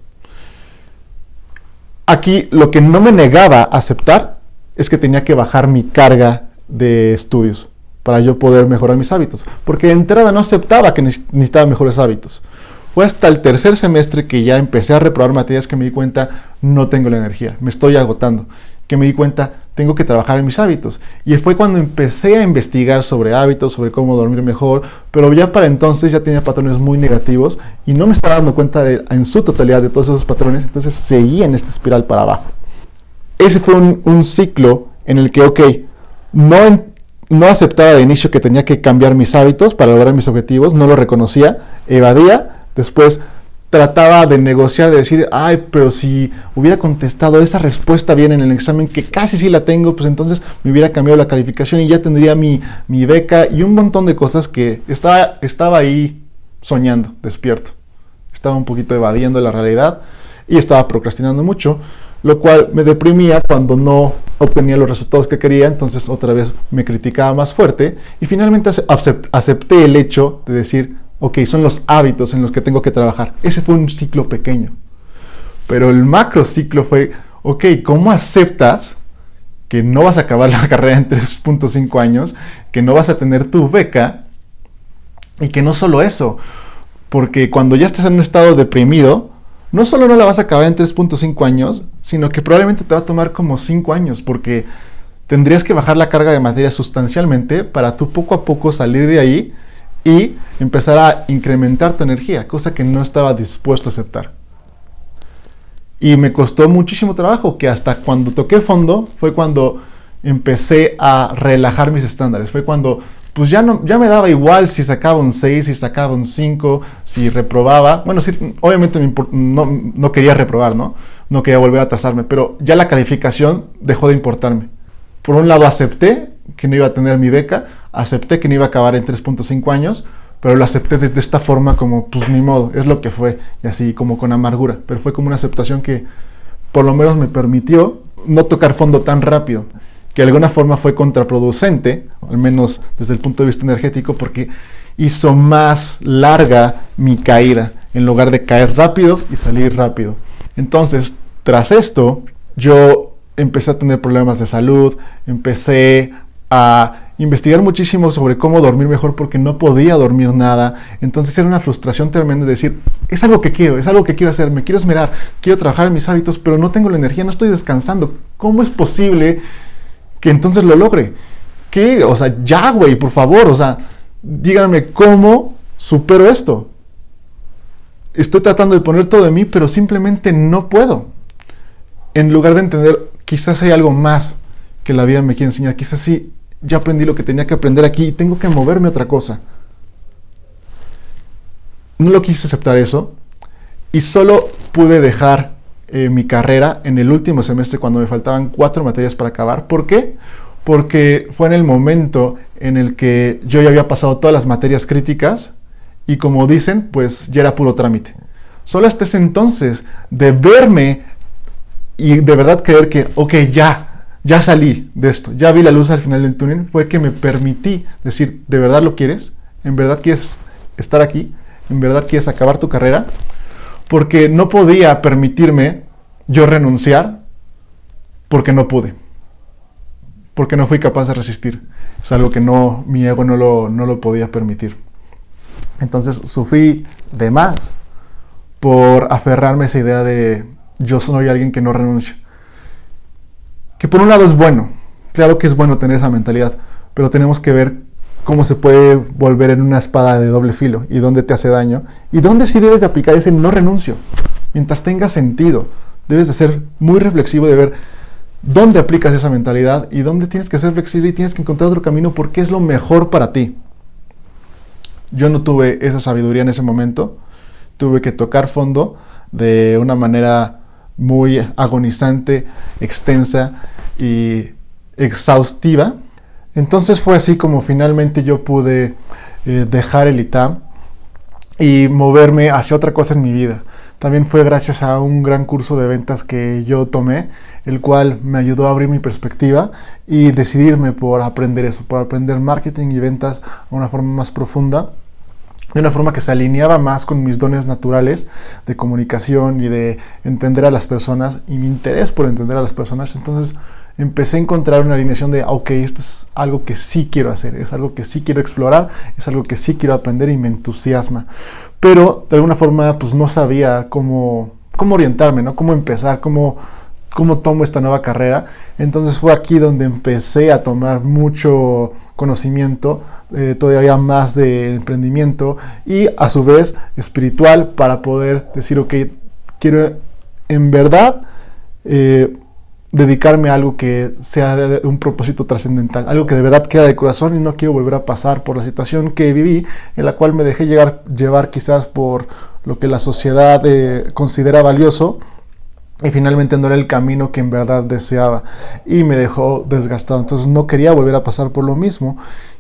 Aquí lo que no me negaba a aceptar es que tenía que bajar mi carga de estudios para yo poder mejorar mis hábitos. Porque de entrada no aceptaba que necesitaba mejores hábitos. Fue hasta el tercer semestre que ya empecé a reprobar materias que me di cuenta, no tengo la energía, me estoy agotando. Que me di cuenta, tengo que trabajar en mis hábitos. Y fue cuando empecé a investigar sobre hábitos, sobre cómo dormir mejor, pero ya para entonces ya tenía patrones muy negativos y no me estaba dando cuenta en su totalidad de todos esos patrones, entonces seguí en esta espiral para abajo. Ese fue un ciclo en el que, ok, no aceptaba de inicio que tenía que cambiar mis hábitos para lograr mis objetivos, no lo reconocía, evadía. Después trataba de negociar, de decir, ay, pero si hubiera contestado esa respuesta bien en el examen, que casi sí la tengo, pues entonces me hubiera cambiado la calificación y ya tendría mi beca y un montón de cosas que estaba ahí soñando, despierto. Estaba un poquito evadiendo la realidad y estaba procrastinando mucho, lo cual me deprimía cuando no obtenía los resultados que quería, entonces otra vez me criticaba más fuerte y finalmente acepté el hecho de decir, ok, son los hábitos en los que tengo que trabajar. Ese fue un ciclo pequeño. Pero el macro ciclo fue, ok, ¿cómo aceptas que no vas a acabar la carrera en 3.5 años, que no vas a tener tu beca y que no solo eso? Porque cuando ya estás en un estado deprimido, no solo no la vas a acabar en 3.5 años, sino que probablemente te va a tomar como 5 años, porque tendrías que bajar la carga de materia sustancialmente para tú poco a poco salir de ahí y empezar a incrementar tu energía, cosa que no estaba dispuesto a aceptar. Y me costó muchísimo trabajo, que hasta cuando toqué fondo fue cuando empecé a relajar mis estándares. Fue cuando pues ya me daba igual si sacaba un 6, si sacaba un 5, si reprobaba. Bueno, sí, obviamente no quería reprobar, ¿no? No quería volver a atrasarme, pero ya la calificación dejó de importarme. Por un lado acepté que no iba a tener mi beca, acepté que no iba a acabar en 3.5 años, pero lo acepté desde esta forma como, pues ni modo, es lo que fue, y así como con amargura, pero fue como una aceptación que por lo menos me permitió no tocar fondo tan rápido, que de alguna forma fue contraproducente, al menos desde el punto de vista energético, porque hizo más larga mi caída, en lugar de caer rápido y salir rápido. Entonces, tras esto, yo empecé a tener problemas de salud, empecé a investigar muchísimo sobre cómo dormir mejor porque no podía dormir nada. Entonces era una frustración tremenda de decir, es algo que quiero hacer, me quiero esmerar, quiero trabajar en mis hábitos, pero no tengo la energía, no estoy descansando. ¿Cómo es posible que entonces lo logre? ¿Qué? O sea, ya, güey, por favor, o sea, díganme cómo supero esto. Estoy tratando de poner todo de mí, pero simplemente no puedo. En lugar de entender, quizás hay algo más que la vida me quiere enseñar, quizás sí, ya aprendí lo que tenía que aprender aquí y tengo que moverme a otra cosa. No lo quise aceptar eso y solo pude dejar mi carrera en el último semestre cuando me faltaban 4 materias para acabar. ¿Por qué? Porque fue en el momento en el que yo ya había pasado todas las materias críticas y como dicen, pues ya era puro trámite. Solo hasta ese entonces de verme y de verdad creer que, ok, ya salí de esto, ya vi la luz al final del túnel, fue que me permití decir, ¿de verdad lo quieres? ¿En verdad quieres estar aquí? ¿En verdad quieres acabar tu carrera? Porque no podía permitirme yo renunciar porque no pude, porque no fui capaz de resistir. Es algo que mi ego no lo podía permitir. Entonces sufrí de más por aferrarme a esa idea de yo soy alguien que no renuncia. Que por un lado es bueno, claro que es bueno tener esa mentalidad, pero tenemos que ver cómo se puede volver en una espada de doble filo y dónde te hace daño y dónde sí debes de aplicar ese no renuncio, mientras tenga sentido. debes de ser muy reflexivo de ver dónde aplicas esa mentalidad y dónde tienes que ser flexible y tienes que encontrar otro camino porque es lo mejor para ti. Yo no tuve esa sabiduría en ese momento, tuve que tocar fondo de una manera muy agonizante, extensa y exhaustiva. Entonces fue así como finalmente yo pude dejar el ITAM y moverme hacia otra cosa en mi vida. También fue gracias a un gran curso de ventas que yo tomé, el cual me ayudó a abrir mi perspectiva y decidirme por aprender eso, por aprender marketing y ventas a una forma más profunda, de una forma que se alineaba más con mis dones naturales de comunicación y de entender a las personas y mi interés por entender a las personas. Entonces empecé a encontrar una alineación de, ok, esto es algo que sí quiero hacer, es algo que sí quiero explorar, es algo que sí quiero aprender y me entusiasma. Pero de alguna forma pues no sabía cómo orientarme, ¿no? Cómo empezar, cómo tomo esta nueva carrera. Entonces fue aquí donde empecé a tomar mucho conocimiento, todavía más de emprendimiento y a su vez espiritual para poder decir, ok, quiero en verdad dedicarme a algo que sea de un propósito trascendental, algo que de verdad queda de corazón y no quiero volver a pasar por la situación que viví, en la cual me dejé llevar quizás por lo que la sociedad considera valioso y finalmente no era el camino que en verdad deseaba y me dejó desgastado. Entonces no quería volver a pasar por lo mismo,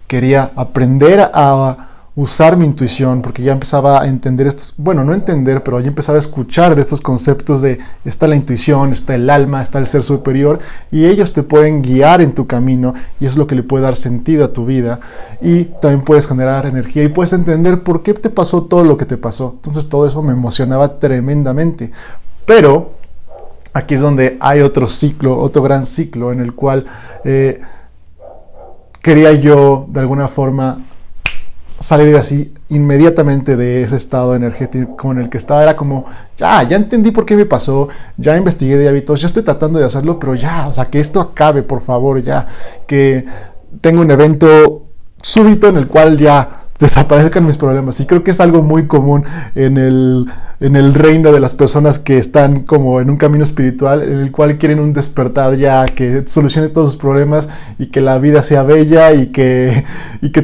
quería aprender a usar mi intuición, porque ya empezaba a entender estos, bueno, no entender, pero ya empezaba a escuchar de estos conceptos de está la intuición, está el alma, está el ser superior, y ellos te pueden guiar en tu camino, y es lo que le puede dar sentido a tu vida, y también puedes generar energía, y puedes entender por qué te pasó todo lo que te pasó. Entonces todo eso me emocionaba tremendamente, pero aquí es donde hay otro ciclo, otro gran ciclo, en el cual quería yo, de alguna forma, salir así inmediatamente de ese estado energético en el que estaba. Era como, ya entendí por qué me pasó, ya investigué de hábitos, ya estoy tratando de hacerlo, pero ya, o sea, que esto acabe, por favor, ya, que tengo un evento súbito en el cual ya desaparezcan mis problemas. Y creo que es algo muy común en el reino de las personas que están como en un camino espiritual, en el cual quieren un despertar ya, que solucione todos sus problemas y que la vida sea bella y que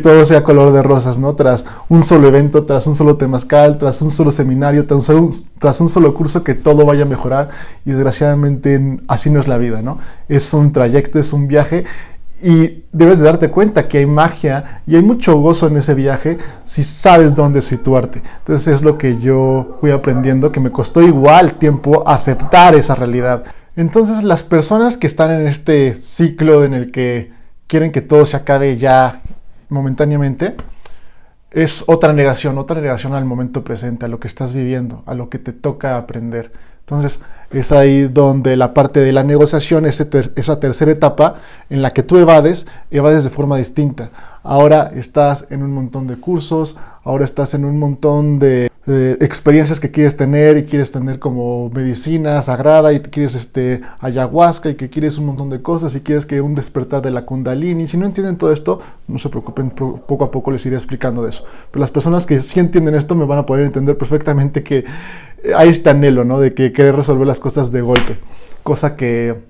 todo sea color de rosas, ¿no? Tras un solo evento, tras un solo temazcal, tras un solo seminario, tras un solo curso, que todo vaya a mejorar. Y desgraciadamente así no es la vida, ¿no? Es un trayecto, es un viaje. Y debes de darte cuenta que hay magia y hay mucho gozo en ese viaje si sabes dónde situarte. Entonces es lo que yo fui aprendiendo, que me costó igual tiempo aceptar esa realidad. Entonces las personas que están en este ciclo en el que quieren que todo se acabe ya momentáneamente, es otra negación al momento presente, a lo que estás viviendo, a lo que te toca aprender. Entonces es ahí donde la parte de la negociación, esa tercera etapa en la que tú evades de forma distinta. Ahora estás en un montón de cursos, ahora estás en un montón de experiencias que quieres tener, y quieres tener como medicina sagrada, y quieres ayahuasca, y que quieres un montón de cosas, y quieres que un despertar de la kundalini. Si no entienden todo esto, no se preocupen, poco a poco les iré explicando de eso. Pero las personas que sí entienden esto me van a poder entender perfectamente que hay este anhelo, ¿no? De que querer resolver las cosas de golpe, cosa que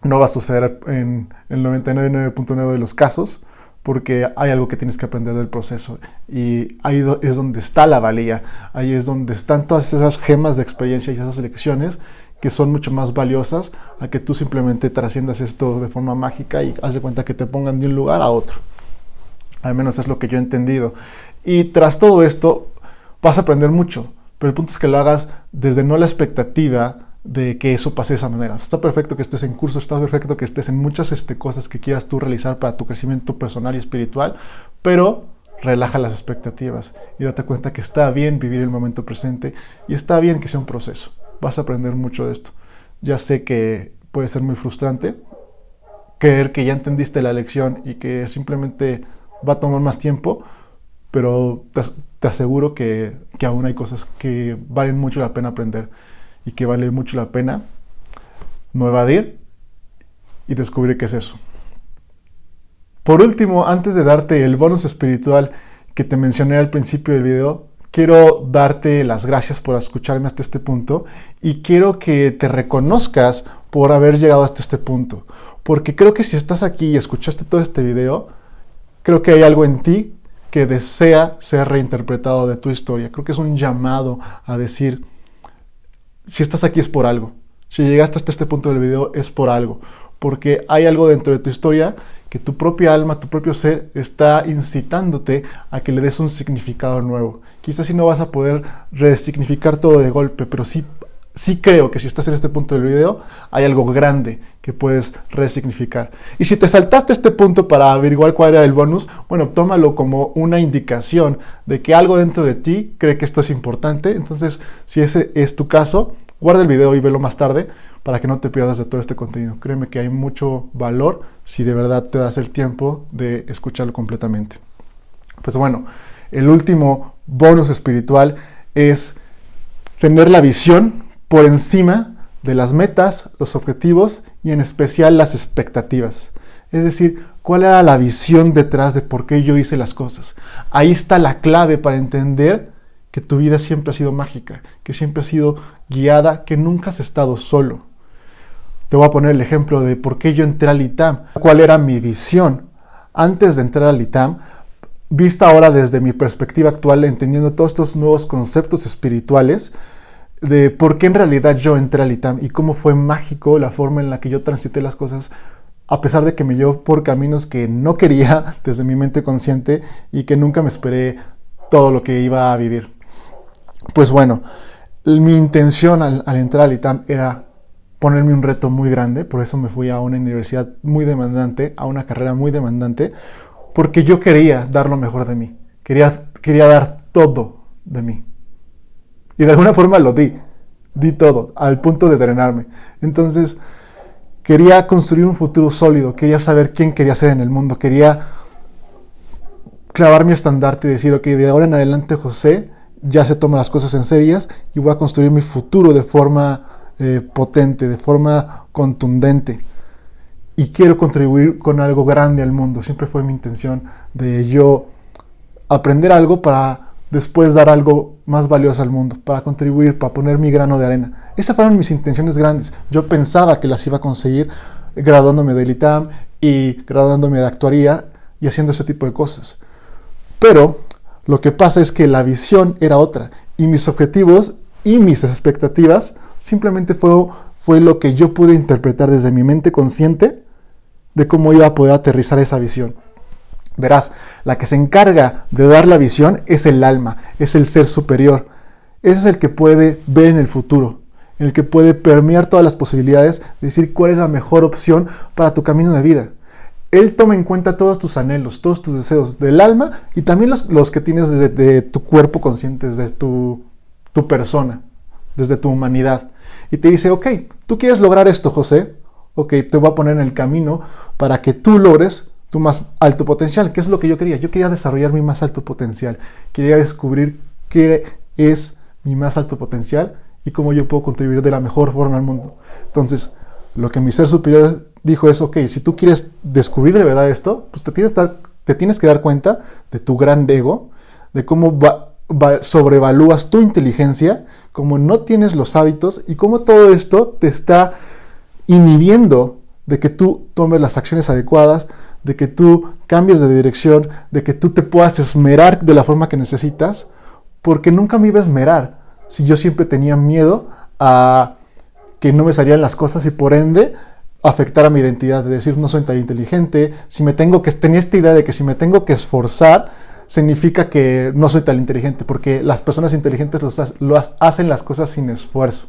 no va a suceder en el 99.9% de los casos, porque hay algo que tienes que aprender del proceso, y ahí es donde está la valía, ahí es donde están todas esas gemas de experiencia y esas lecciones que son mucho más valiosas a que tú simplemente trasciendas esto de forma mágica y haz de cuenta que te pongan de un lugar a otro. Al menos es lo que yo he entendido. Y tras todo esto vas a aprender mucho, pero el punto es que lo hagas desde no la expectativa de que eso pase de esa manera. Está perfecto que estés en curso, está perfecto que estés en muchas cosas que quieras tú realizar para tu crecimiento personal y espiritual, pero relaja las expectativas y date cuenta que está bien vivir el momento presente y está bien que sea un proceso. Vas a aprender mucho de esto. Ya sé que puede ser muy frustrante creer que ya entendiste la lección y que simplemente va a tomar más tiempo, pero te aseguro que aún hay cosas que valen mucho la pena aprender y que vale mucho la pena no evadir y descubrir qué es eso. Por último, antes de darte el bonus espiritual que te mencioné al principio del video, quiero darte las gracias por escucharme hasta este punto y quiero que te reconozcas por haber llegado hasta este punto. Porque creo que si estás aquí y escuchaste todo este video, creo que hay algo en ti que desea ser reinterpretado de tu historia. Creo que es un llamado a decir, si estás aquí es por algo. Si llegaste hasta este punto del video es por algo. Porque hay algo dentro de tu historia que tu propia alma, tu propio ser está incitándote a que le des un significado nuevo. Quizás si no vas a poder resignificar todo de golpe, pero sí creo que si estás en este punto del video, hay algo grande que puedes resignificar. Y si te saltaste este punto para averiguar cuál era el bonus, bueno, tómalo como una indicación de que algo dentro de ti cree que esto es importante. Entonces, si ese es tu caso, guarda el video y velo más tarde para que no te pierdas de todo este contenido. Créeme que hay mucho valor si de verdad te das el tiempo de escucharlo completamente. Pues bueno, el último bonus espiritual es tener la visión por encima de las metas, los objetivos y en especial las expectativas. Es decir, ¿cuál era la visión detrás de por qué yo hice las cosas? Ahí está la clave para entender que tu vida siempre ha sido mágica, que siempre ha sido guiada, que nunca has estado solo. Te voy a poner el ejemplo de por qué yo entré al ITAM. ¿Cuál era mi visión antes de entrar al ITAM? Vista ahora desde mi perspectiva actual, entendiendo todos estos nuevos conceptos espirituales, de por qué en realidad yo entré al ITAM y cómo fue mágico la forma en la que yo transité las cosas, a pesar de que me llevó por caminos que no quería desde mi mente consciente y que nunca me esperé todo lo que iba a vivir. Pues bueno, mi intención al entrar al ITAM era ponerme un reto muy grande, por eso me fui a una universidad muy demandante, a una carrera muy demandante, porque yo quería dar lo mejor de mí, quería dar todo de mí. Y de alguna forma lo di todo, al punto de drenarme. Entonces, quería construir un futuro sólido, quería saber quién quería ser en el mundo, quería clavar mi estandarte y decir, ok, de ahora en adelante José ya se toma las cosas en serio y voy a construir mi futuro de forma potente, de forma contundente. Y quiero contribuir con algo grande al mundo. Siempre fue mi intención de yo aprender algo para después dar algo más valioso al mundo, para contribuir, para poner mi grano de arena. Esas fueron mis intenciones grandes. Yo pensaba que las iba a conseguir graduándome del ITAM y graduándome de actuaría y haciendo ese tipo de cosas. Pero lo que pasa es que la visión era otra y mis objetivos y mis expectativas simplemente fue lo que yo pude interpretar desde mi mente consciente de cómo iba a poder aterrizar esa visión. Verás, la que se encarga de dar la visión es el alma, es el ser superior. Ese es el que puede ver en el futuro, el que puede permear todas las posibilidades, decir cuál es la mejor opción para tu camino de vida. Él toma en cuenta todos tus anhelos, todos tus deseos del alma y también los que tienes de tu cuerpo consciente, desde tu persona, desde tu humanidad. Y te dice, ok, tú quieres lograr esto, José. Ok, te voy a poner en el camino para que tú logres tu más alto potencial. ¿Qué es lo que yo quería? Yo quería desarrollar mi más alto potencial. Quería descubrir qué es mi más alto potencial y cómo yo puedo contribuir de la mejor forma al mundo. Entonces, lo que mi ser superior dijo es, ok, si tú quieres descubrir de verdad esto, pues te tienes que dar cuenta de tu gran ego, de cómo sobrevalúas tu inteligencia, cómo no tienes los hábitos y cómo todo esto te está inhibiendo de que tú tomes las acciones adecuadas, de que tú cambies de dirección, de que tú te puedas esmerar de la forma que necesitas, porque nunca me iba a esmerar si yo siempre tenía miedo a que no me salían las cosas y por ende afectar a mi identidad, de decir no soy tan inteligente, tenía esta idea de que si me tengo que esforzar significa que no soy tan inteligente, porque las personas inteligentes hacen las cosas sin esfuerzo.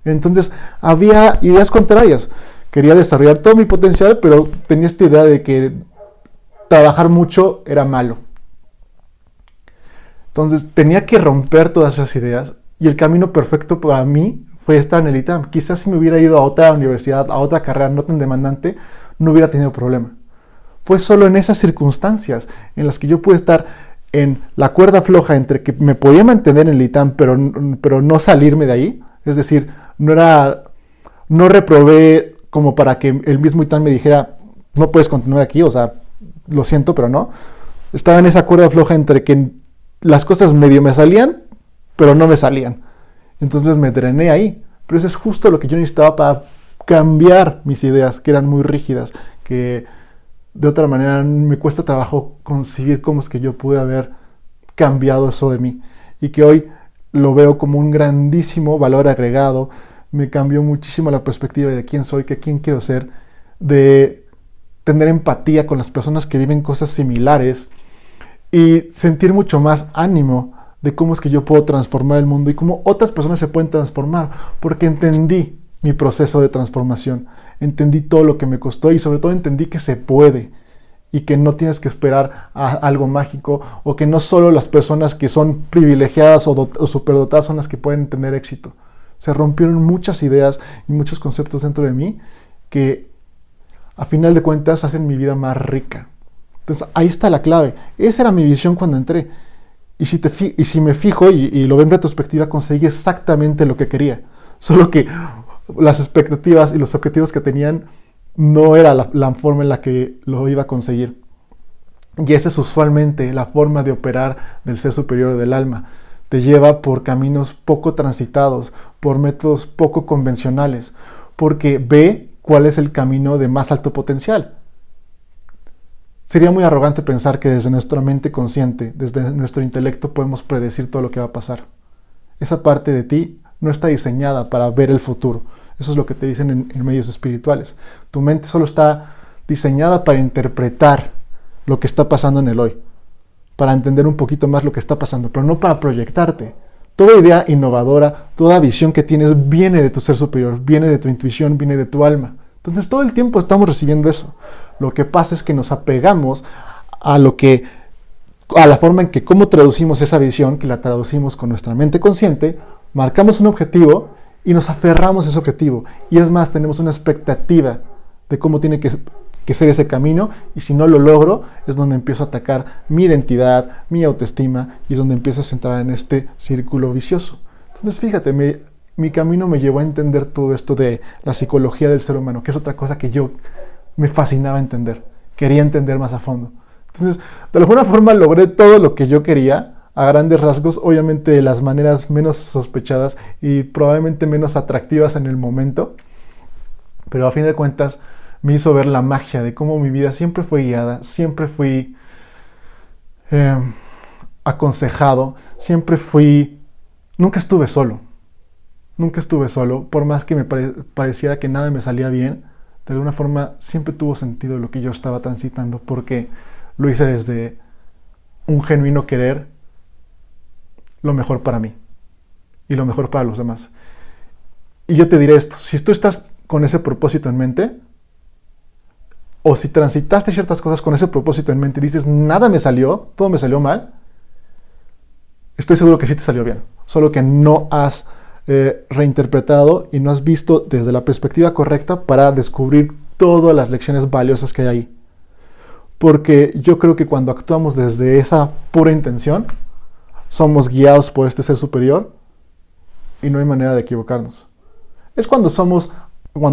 Entonces había ideas contrarias. Quería desarrollar todo mi potencial, pero tenía esta idea de que trabajar mucho era malo. Entonces tenía que romper todas esas ideas y el camino perfecto para mí fue estar en el ITAM. Quizás si me hubiera ido a otra universidad, a otra carrera no tan demandante, no hubiera tenido problema. Fue solo en esas circunstancias en las que yo pude estar en la cuerda floja entre que me podía mantener en el ITAM, pero no salirme de ahí. Es decir, no reprobé como para que el mismo ITAM me dijera, no puedes continuar aquí, o sea, lo siento, pero no. Estaba en esa cuerda floja entre que las cosas medio me salían, pero no me salían. Entonces me drené ahí. Pero eso es justo lo que yo necesitaba para cambiar mis ideas, que eran muy rígidas, que de otra manera me cuesta trabajo concebir cómo es que yo pude haber cambiado eso de mí. Y que hoy lo veo como un grandísimo valor agregado. Me cambió muchísimo la perspectiva de quién soy, de quién quiero ser, de tener empatía con las personas que viven cosas similares y sentir mucho más ánimo de cómo es que yo puedo transformar el mundo y cómo otras personas se pueden transformar, porque entendí mi proceso de transformación, entendí todo lo que me costó y sobre todo entendí que se puede y que no tienes que esperar a algo mágico, o que no solo las personas que son privilegiadas o superdotadas son las que pueden tener éxito. Se rompieron muchas ideas y muchos conceptos dentro de mí que a final de cuentas hacen mi vida más rica. Entonces ahí está la clave. Esa era mi visión cuando entré. Y si me fijo y lo veo en retrospectiva, conseguí exactamente lo que quería. Solo que las expectativas y los objetivos que tenían no era la forma en la que lo iba a conseguir. Y esa es usualmente la forma de operar del ser superior del alma. Te lleva por caminos poco transitados, por métodos poco convencionales, porque ve cuál es el camino de más alto potencial. Sería muy arrogante pensar que desde nuestra mente consciente, desde nuestro intelecto, podemos predecir todo lo que va a pasar. Esa parte de ti no está diseñada para ver el futuro. Eso es lo que te dicen en medios espirituales. Tu mente solo está diseñada para interpretar lo que está pasando en el hoy, para entender un poquito más lo que está pasando, pero no para proyectarte. Toda idea innovadora, toda visión que tienes viene de tu ser superior, viene de tu intuición, viene de tu alma. Entonces todo el tiempo estamos recibiendo eso. Lo que pasa es que nos apegamos a la forma en que cómo traducimos esa visión, que la traducimos con nuestra mente consciente, marcamos un objetivo y nos aferramos a ese objetivo. Y es más, tenemos una expectativa de cómo tiene que ser ese camino, y si no lo logro, es donde empiezo a atacar mi identidad, mi autoestima, y es donde empiezas a entrar en este círculo vicioso. Entonces fíjate, mi camino me llevó a entender todo esto de la psicología del ser humano, que es otra cosa que yo me fascinaba entender, quería entender más a fondo. Entonces, de alguna forma logré todo lo que yo quería, a grandes rasgos, obviamente de las maneras menos sospechadas y probablemente menos atractivas en el momento, pero a fin de cuentas me hizo ver la magia de cómo mi vida siempre fue guiada, siempre fui aconsejado, nunca estuve solo, por más que me pareciera que nada me salía bien. De alguna forma siempre tuvo sentido lo que yo estaba transitando, porque lo hice desde un genuino querer lo mejor para mí y lo mejor para los demás. Y yo te diré esto, si tú estás con ese propósito en mente, o si transitaste ciertas cosas con ese propósito en mente y dices, nada me salió, todo me salió mal, estoy seguro que sí te salió bien, solo que no has reinterpretado y no has visto desde la perspectiva correcta para descubrir todas las lecciones valiosas que hay ahí. Porque yo creo que cuando actuamos desde esa pura intención, somos guiados por este ser superior y no hay manera de equivocarnos. Es cuando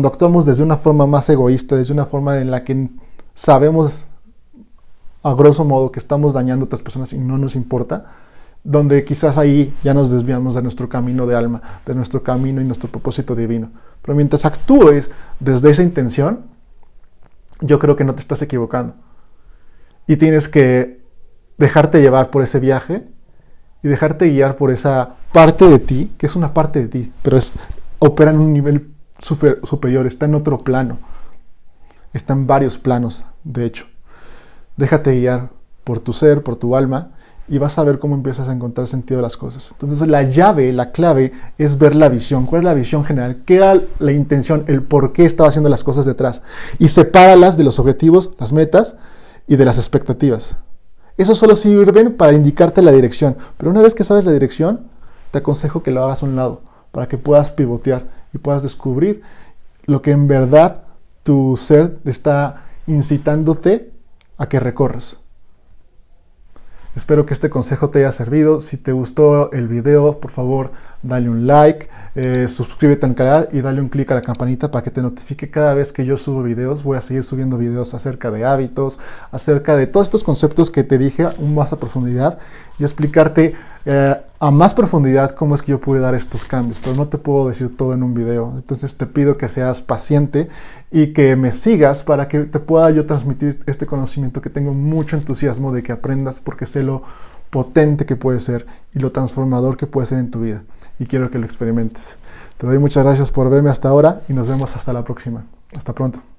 actuamos desde una forma más egoísta, desde una forma en la que sabemos a grosso modo que estamos dañando a otras personas y no nos importa, donde quizás ahí ya nos desviamos de nuestro camino de alma, de nuestro camino y nuestro propósito divino. Pero mientras actúes desde esa intención, yo creo que no te estás equivocando. Y tienes que dejarte llevar por ese viaje y dejarte guiar por esa parte de ti, que es una parte de ti, pero opera en un nivel superior, está en otro plano. Está en varios planos, de hecho. Déjate guiar por tu ser, por tu alma, y vas a ver cómo empiezas a encontrar sentido a las cosas. Entonces la clave es ver la visión. ¿Cuál es la visión general? ¿Qué era la intención? El por qué estaba haciendo las cosas detrás. Y sepáralas de los objetivos, las metas y de las expectativas. Eso solo sirven para indicarte la dirección. Pero una vez que sabes la dirección, te aconsejo que lo hagas a un lado, para que puedas pivotear y puedas descubrir lo que en verdad tu ser está incitándote a que recorras. Espero que este consejo te haya servido. Si te gustó el video, por favor, dale un like, suscríbete al canal y dale un clic a la campanita para que te notifique cada vez que yo subo videos. Voy a seguir subiendo videos acerca de hábitos, acerca de todos estos conceptos que te dije aún más a profundidad y explicarte a más profundidad cómo es que yo pude dar estos cambios, pero no te puedo decir todo en un video. Entonces te pido que seas paciente y que me sigas para que te pueda yo transmitir este conocimiento, que tengo mucho entusiasmo de que aprendas, porque sé lo potente que puede ser y lo transformador que puede ser en tu vida, y quiero que lo experimentes. Te doy muchas gracias por verme hasta ahora y nos vemos hasta la próxima. Hasta pronto.